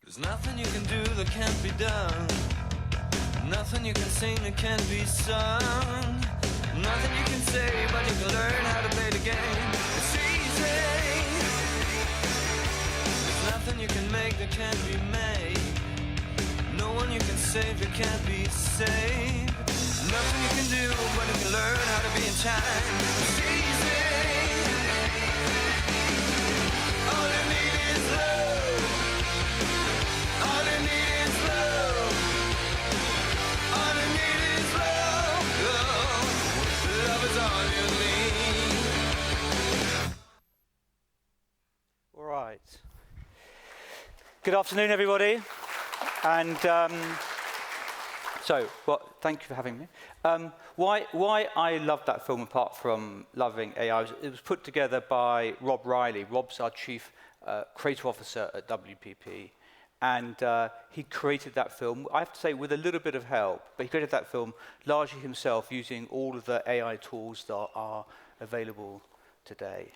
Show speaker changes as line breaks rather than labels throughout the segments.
There's nothing you can do that can't be done. Nothing you can sing that can't be sung. Nothing you can say, but you can learn how to play the game. It's easy. There's nothing you can make that can't be made. No one you can save that can't be saved. Nothing you can do, but you can learn how to be in time. It's easy. All you need is love. All you need is love. All you need is love. Love is all you need.
All right. Good afternoon, everybody. And thank you for having me. Why I loved that film, apart from loving AI, it was put together by Rob Riley. Rob's our Chief Creative Officer at WPP. And he created that film, I have to say, with a little bit of help. But he created that film largely himself, using all of the AI tools that are available today.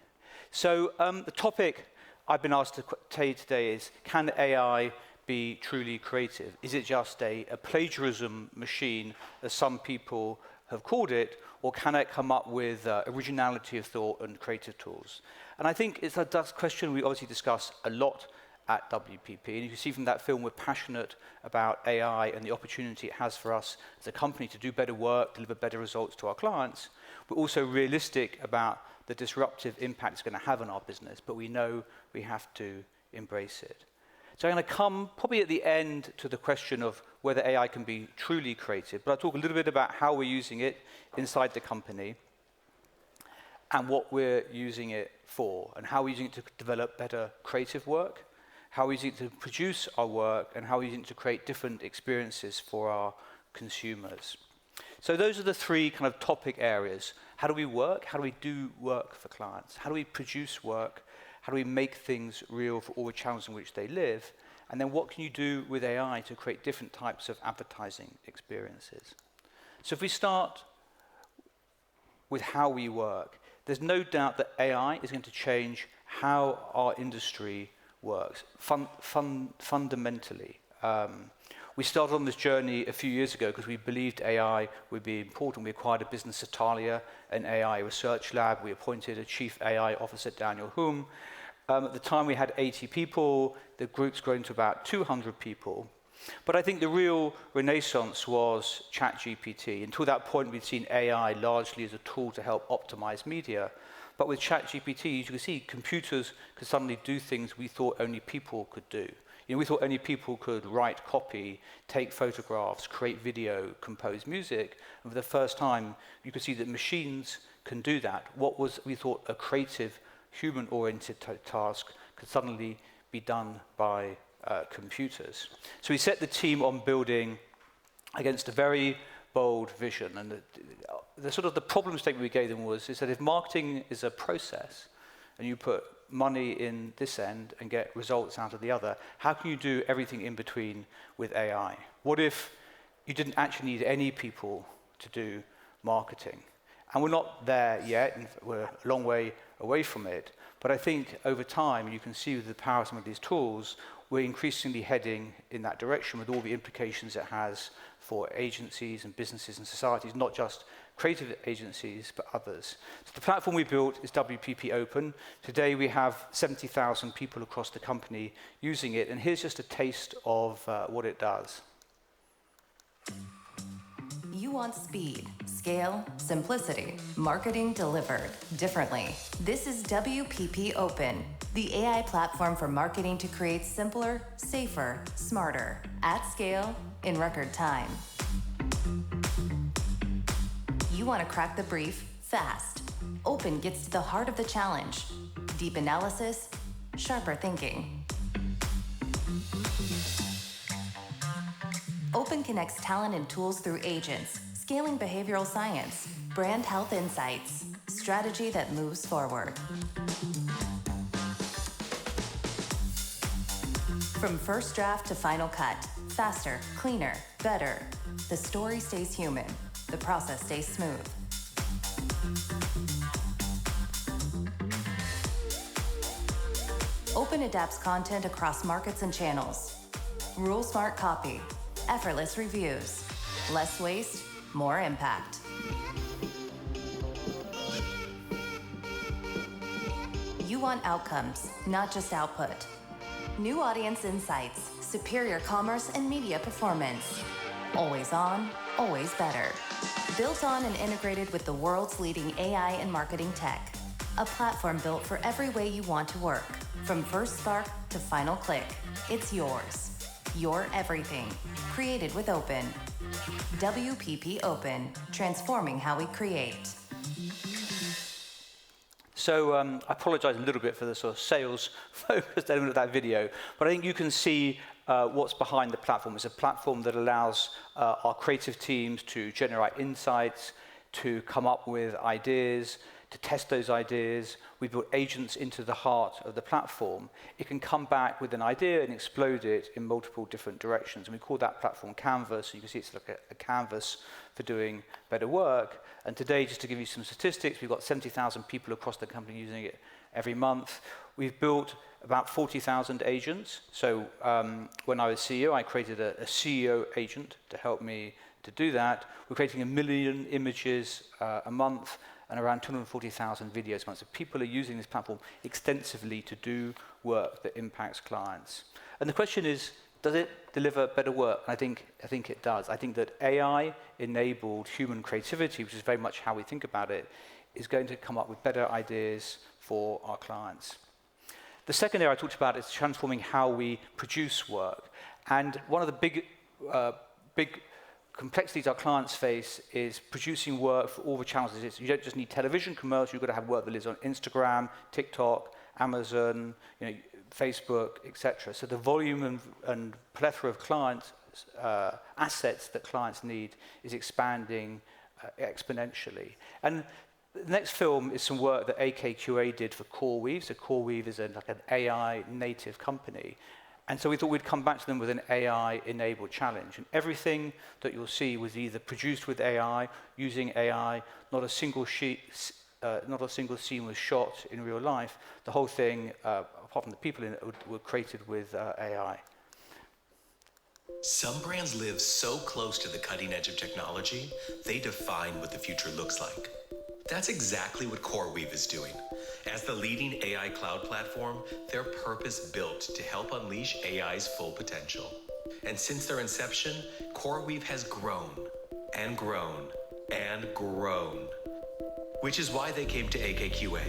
So the topic I've been asked to tell you today is, can AI be truly creative? Is it just a plagiarism machine, as some people have called it, or can it come up with originality of thought and creative tools? And I think it's a question we obviously discuss a lot at WPP, and you can see from that film we're passionate about AI and the opportunity it has for us as a company to do better work, deliver better results to our clients. We're also realistic about the disruptive impact it's going to have on our business, but we know we have to embrace it. So I'm going to come probably at the end to the question of whether AI can be truly creative, but I'll talk a little bit about how we're using it inside the company and what we're using it for, and how we're using it to develop better creative work, how we're using it to produce our work, and how we're using it to create different experiences for our consumers. So those are the three kind of topic areas. How do we work? How do we do work for clients? How do we produce work? How do we make things real for all the channels in which they live? And then what can you do with AI to create different types of advertising experiences? So if we start with how we work, there's no doubt that AI is going to change how our industry works fundamentally. We started on this journey a few years ago because we believed AI would be important. We acquired a business, Satalia, an AI research lab. We appointed a chief AI officer, Daniel Hume. At the time, we had 80 people. The group's grown to about 200 people. But I think the real renaissance was ChatGPT. Until that point, we'd seen AI largely as a tool to help optimize media. But with ChatGPT, as you can see, computers could suddenly do things we thought only people could do. You know, we thought only people could write copy, take photographs, create video, compose music. And for the first time, you could see that machines can do that. What was, we thought, a creative, human-oriented task could suddenly be done by computers. So we set the team on building against a very bold vision. And the sort of the problem statement we gave them was that if marketing is a process, and you put money in this end and get results out of the other, how can you do everything in between with AI? What if you didn't actually need any people to do marketing? And we're not there yet, and we're a long way away from it. But I think over time, you can see with the power of some of these tools, we're increasingly heading in that direction with all the implications it has for agencies and businesses and societies, not just creative agencies, but others. So the platform we built is WPP Open. Today we have 70,000 people across the company using it, and here's just a taste of what it does.
You want speed, scale, simplicity, marketing delivered differently. This is WPP Open, the AI platform for marketing to create simpler, safer, smarter, at scale, in record time. You want to crack the brief fast. Open gets to the heart of the challenge. Deep analysis, sharper thinking. Open connects talent and tools through agents, scaling behavioral science, brand health insights, strategy that moves forward. From first draft to final cut, faster, cleaner, better. The story stays human. The process stays smooth. Open adapts content across markets and channels. Rule smart copy, effortless reviews, less waste, more impact. You want outcomes, not just output. New audience insights, superior commerce and media performance. Always on, always better. Built on and integrated with the world's leading AI and marketing tech. A platform built for every way you want to work. From first spark to final click. It's yours. Your everything. Created with Open. WPP Open. Transforming how we create.
So I apologize a little bit for the sort of sales-focused element of that video, but I think you can see what's behind the platform. It's a platform that allows our creative teams to generate insights, to come up with ideas, to test those ideas. We built agents into the heart of the platform. It can come back with an idea and explode it in multiple different directions. And we call that platform Canvas. So you can see it's like a canvas for doing better work. And today, just to give you some statistics, we've got 70,000 people across the company using it every month. We've built about 40,000 agents. So when I was CEO, I created a CEO agent to help me to do that. We're creating 1 million images a month and around 240,000 videos a month. So people are using this platform extensively to do work that impacts clients. And the question is, does it deliver better work? I think it does. I think that AI-enabled human creativity, which is very much how we think about it, is going to come up with better ideas for our clients. The second area I talked about is transforming how we produce work. And one of the big complexities our clients face is producing work for all the channels. You don't just need television commercials, you've got to have work that lives on Instagram, TikTok, Amazon, Facebook, etc. So the volume and plethora of client assets that clients need is expanding exponentially. And the next film is some work that AKQA did for CoreWeave. So CoreWeave is like an AI native company. And so we thought we'd come back to them with an AI-enabled challenge. And everything that you'll see was either produced with AI, using AI, not a single scene was shot in real life. The whole thing, apart from the people in it, were created with AI.
Some brands live so close to the cutting edge of technology, they define what the future looks like. That's exactly what CoreWeave is doing. As the leading AI cloud platform, they're purpose-built to help unleash AI's full potential. And since their inception, CoreWeave has grown and grown and grown, which is why they came to AKQA.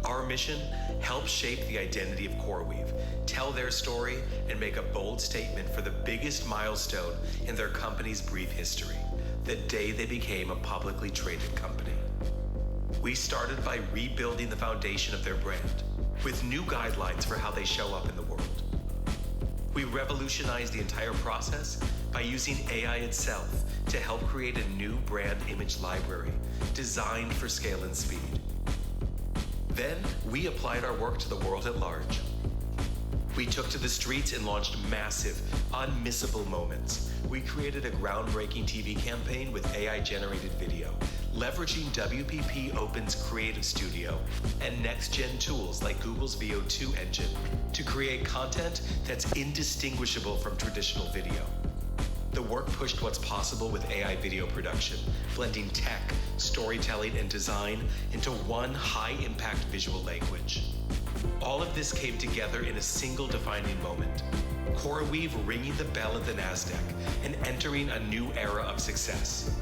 Our mission: help shape the identity of CoreWeave, tell their story, and make a bold statement for the biggest milestone in their company's brief history, the day they became a publicly traded company. We started by rebuilding the foundation of their brand, with new guidelines for how they show up in the world. We revolutionized the entire process by using AI itself to help create a new brand image library designed for scale and speed. Then we applied our work to the world at large. We took to the streets and launched massive, unmissable moments. We created a groundbreaking TV campaign with AI-generated video, leveraging WPP Open's Creative Studio and next-gen tools like Google's VO2 engine to create content that's indistinguishable from traditional video. The work pushed what's possible with AI video production, blending tech, storytelling, and design into one high-impact visual language. All of this came together in a single defining moment. CoreWeave ringing the bell at the NASDAQ and entering a new era of success.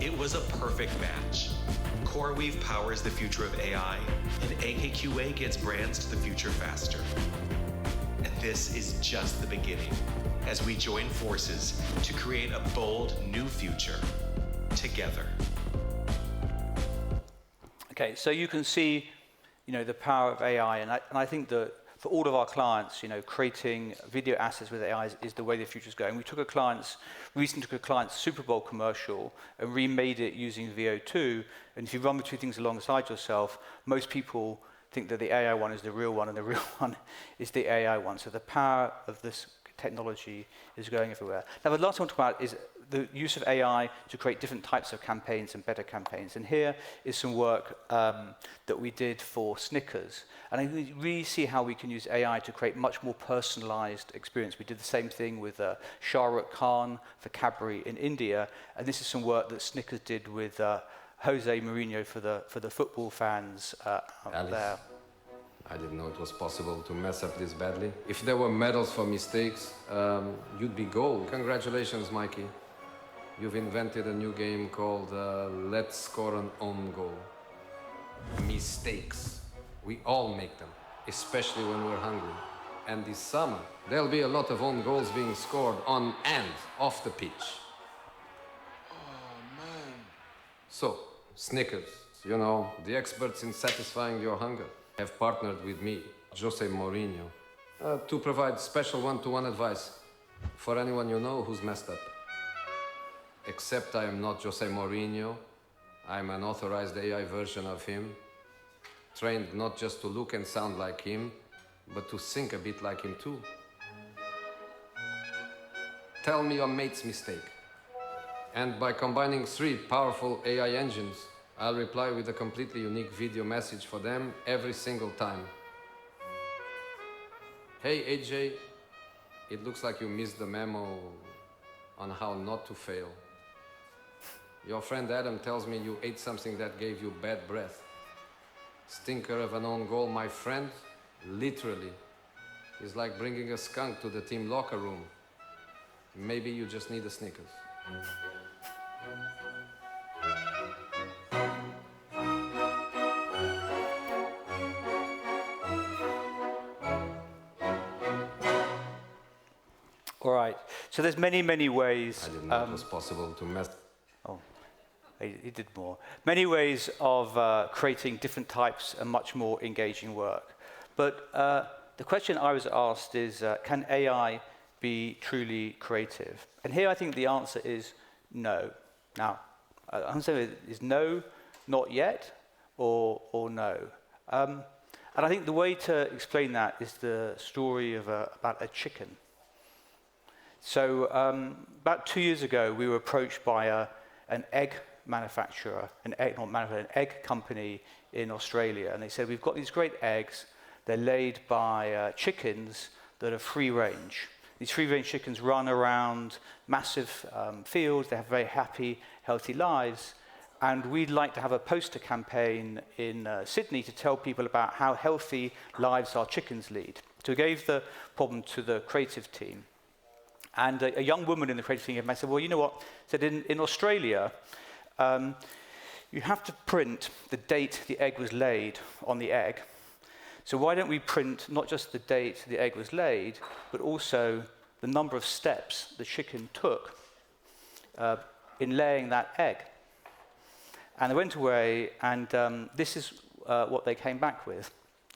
It was a perfect match. CoreWeave powers the future of AI, and AKQA gets brands to the future faster. And this is just the beginning, as we join forces to create a bold new future together.
Okay, so you can see, the power of AI, and I think that for all of our clients, creating video assets with AI is the way the future is going. We recently took a client's Super Bowl commercial and remade it using VO2, and if you run the two things alongside yourself, most people think that the AI one is the real one, and the real one is the AI one. So the power of this technology is going everywhere. Now, the last one to talk about is the use of AI to create different types of campaigns and better campaigns. And here is some work that we did for Snickers. And I think we really see how we can use AI to create much more personalized experience. We did the same thing with Shah Rukh Khan for Cadbury in India. And this is some work that Snickers did with Jose Mourinho for the football fans out there.
I didn't know it was possible to mess up this badly. If there were medals for mistakes, you'd be gold. Congratulations, Mikey. You've invented a new game called Let's Score an Own Goal. Mistakes. We all make them, especially when we're hungry. And this summer, there'll be a lot of own goals being scored on and off the pitch.
Oh, man.
So, Snickers, you know, the experts in satisfying your hunger, have partnered with me, Jose Mourinho, to provide special one-to-one advice for anyone you know who's messed up. Except I am not Jose Mourinho. I'm an authorized AI version of him, trained not just to look and sound like him, but to think a bit like him too. Tell me your mate's mistake. And by combining 3 powerful AI engines, I'll reply with a completely unique video message for them every single time. Hey AJ, it looks like you missed the memo on how not to fail. Your friend Adam tells me you ate something that gave you bad breath. Stinker of an own goal, my friend, literally, is like bringing a skunk to the team locker room. Maybe you just need a Snickers.
All right. So there's many, many ways.
I didn't know it was possible to mess.
Oh, he did more. Many ways of creating different types and much more engaging work. But the question I was asked is, can AI be truly creative? And here I think the answer is no. Now, I'm saying is no, not yet, or no. And I think the way to explain that is the story of about a chicken. So about 2 years ago, we were approached by an egg manufacturer, an egg company in Australia. And they said, we've got these great eggs. They're laid by chickens that are free range. These free range chickens run around massive fields. They have very happy, healthy lives. And we'd like to have a poster campaign in Sydney to tell people about how healthy lives our chickens lead. So we gave the problem to the creative team. And a young woman in the creative team said, well, you know what? Said in Australia, you have to print the date the egg was laid on the egg. So why don't we print not just the date the egg was laid, but also the number of steps the chicken took in laying that egg? And they went away, and this is what they came back with,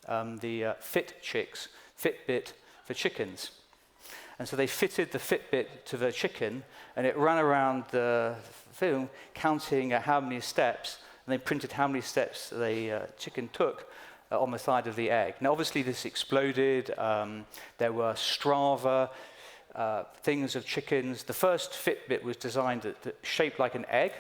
the Fitbit for chickens. And so they fitted the Fitbit to the chicken, and it ran around the field counting how many steps, and they printed how many steps the chicken took on the side of the egg. Now, obviously, this exploded. There were Strava things of chickens. The first Fitbit was designed shaped like an egg,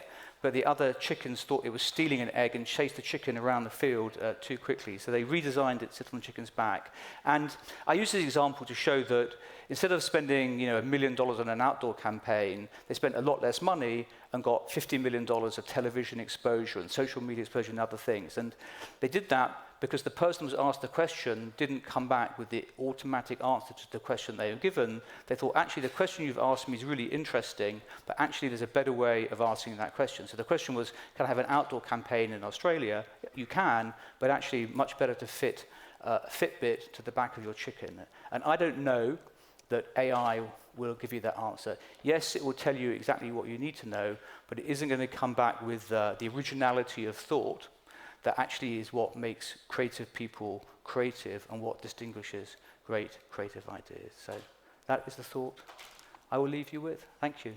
but the other chickens thought it was stealing an egg and chased the chicken around the field too quickly. So they redesigned it to sit on the chicken's back. And I use this example to show that instead of spending $1 million on an outdoor campaign, they spent a lot less money and got $50 million of television exposure and social media exposure and other things. And they did that because the person who was asked the question didn't come back with the automatic answer to the question they were given. They thought, actually, the question you've asked me is really interesting, but actually there's a better way of answering that question. So the question was, can I have an outdoor campaign in Australia? You can, but actually much better to fit a Fitbit to the back of your chicken. And I don't know that AI will give you that answer. Yes, it will tell you exactly what you need to know, but it isn't going to come back with the originality of thought that actually is what makes creative people creative and what distinguishes great creative ideas. So that is the thought I will leave you with. Thank you.